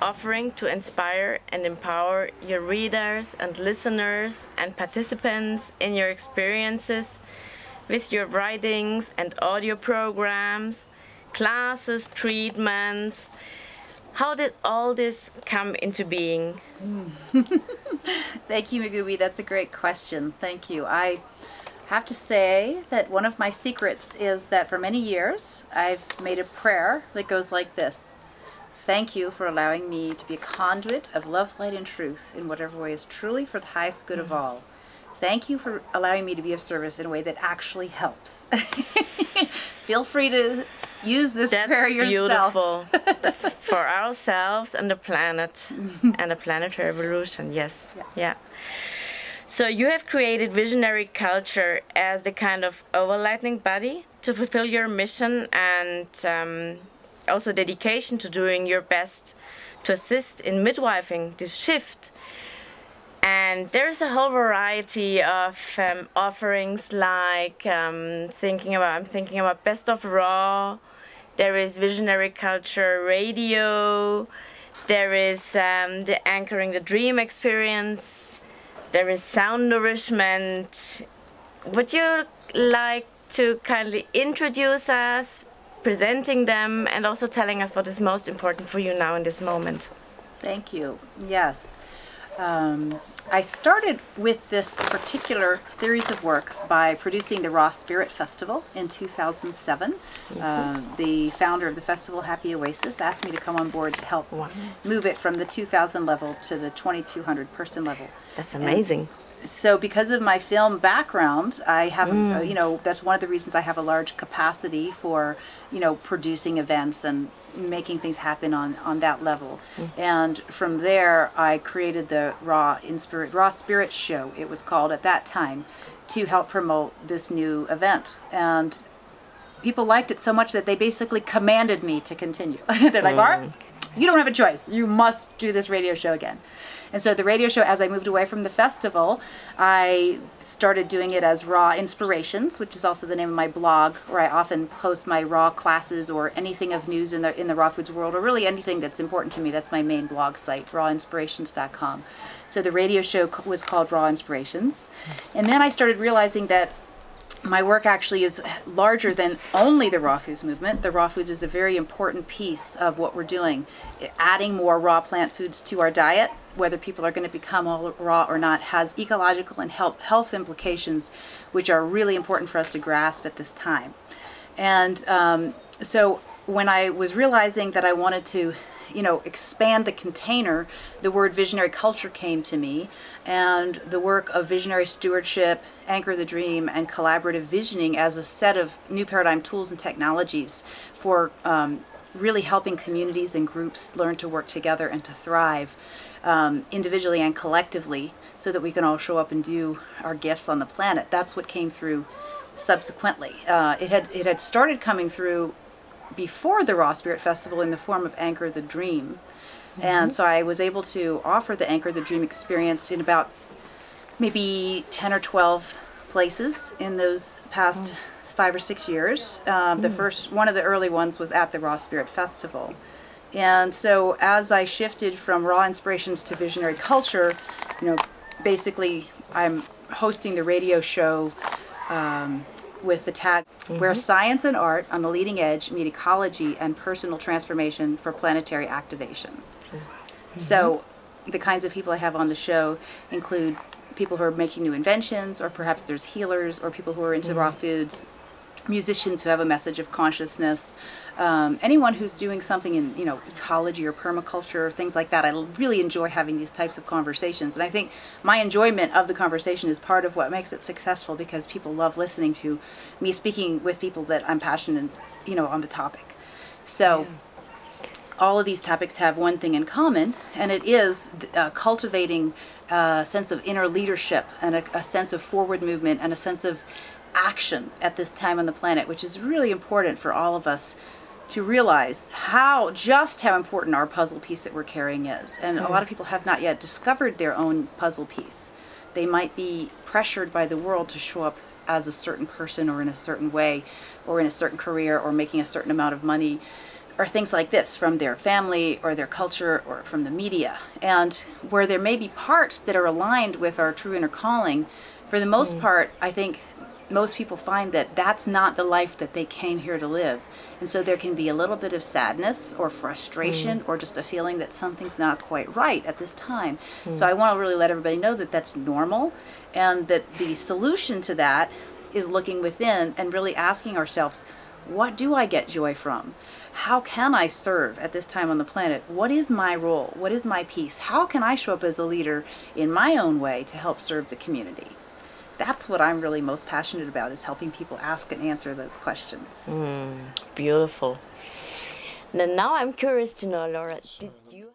offering to inspire and empower your readers and listeners and participants in your experiences with your writings and audio programs, classes, treatments. How did all this come into being? Thank you, Megumi. That's a great question. Thank you. I have to say that one of my secrets is that for many years I've made a prayer that goes like this. Thank you for allowing me to be a conduit of love, light, and truth in whatever way is truly for the highest good of all. Thank you for allowing me to be of service in a way that actually helps. Feel free to use this prayer yourself. That's beautiful. For ourselves and the planet and the planetary evolution, yes. Yeah. So you have created Visionary Culture as the kind of overlighting body to fulfill your mission and also dedication to doing your best to assist in midwifing this shift. And there's a whole variety of offerings like I'm thinking about Best of Raw. There is Visionary Culture Radio. There is the Anchoring the Dream experience. There is Sound Nourishment. Would you like to kindly introduce us, presenting them, and also telling us what is most important for you now in this moment? Thank you. Yes. I started with this particular series of work by producing the Raw Spirit Festival in 2007. The founder of the festival, Happy Oasis, asked me to come on board to help move it from the 2,000 level to the 2,200 person level. That's amazing. And so because of my film background, I have, that's one of the reasons I have a large capacity for, producing events and making things happen on that level. And from there, I created the Raw Spirit Show, it was called at that time, to help promote this new event. And people liked it so much that they basically commanded me to continue. They're like, Laura, you don't have a choice. You must do this radio show again. And so the radio show, as I moved away from the festival, I started doing it as Raw Inspirations, which is also the name of my blog, where I often post my raw classes or anything of news in the raw foods world, or really anything that's important to me. That's my main blog site, rawinspirations.com. So the radio show was called Raw Inspirations. And then I started realizing that my work actually is larger than only the raw foods movement. The raw foods is a very important piece of what we're doing. Adding more raw plant foods to our diet, whether people are going to become all raw or not, has ecological and health implications, which are really important for us to grasp at this time. And so when I was realizing that I wanted to expand the container, the word visionary culture came to me, and the work of visionary stewardship, Anchor the Dream, and collaborative visioning as a set of new paradigm tools and technologies for really helping communities and groups learn to work together and to thrive individually and collectively, so that we can all show up and do our gifts on the planet. That's what came through subsequently. It had started coming through before the Raw Spirit Festival in the form of Anchor the Dream. And so I was able to offer the Anchor the Dream experience in about maybe 10 or 12 places in those past 5 or 6 years. One of the early ones was at the Raw Spirit Festival. And so as I shifted from Raw Inspirations to Visionary Culture, basically I'm hosting the radio show with the tag Where Science and Art on the Leading Edge Meet Ecology and Personal Transformation for Planetary Activation. So the kinds of people I have on the show include people who are making new inventions, or perhaps there's healers, or people who are into raw foods, musicians who have a message of consciousness, anyone who's doing something in ecology or permaculture, things like that. I really enjoy having these types of conversations, and I think my enjoyment of the conversation is part of what makes it successful, because people love listening to me speaking with people that I'm passionate on the topic. So all of these topics have one thing in common, and it is cultivating a sense of inner leadership and a sense of forward movement and a sense of action at this time on the planet, which is really important for all of us to realize just how important our puzzle piece that we're carrying is. And a lot of people have not yet discovered their own puzzle piece. They might be pressured by the world to show up as a certain person or in a certain way or in a certain career or making a certain amount of money. are things like this from their family or their culture or from the media. And where there may be parts that are aligned with our true inner calling, for the most part, I think most people find that that's not the life that they came here to live. And so there can be a little bit of sadness or frustration or just a feeling that something's not quite right at this time. So I want to really let everybody know that that's normal, and that the solution to that is looking within and really asking ourselves, what do I get joy from? How can I serve at this time on the planet? What is my role? What is my piece? How can I show up as a leader in my own way to help serve the community? That's what I'm really most passionate about, is helping people ask and answer those questions. Beautiful. Now I'm curious to know, Laura, did you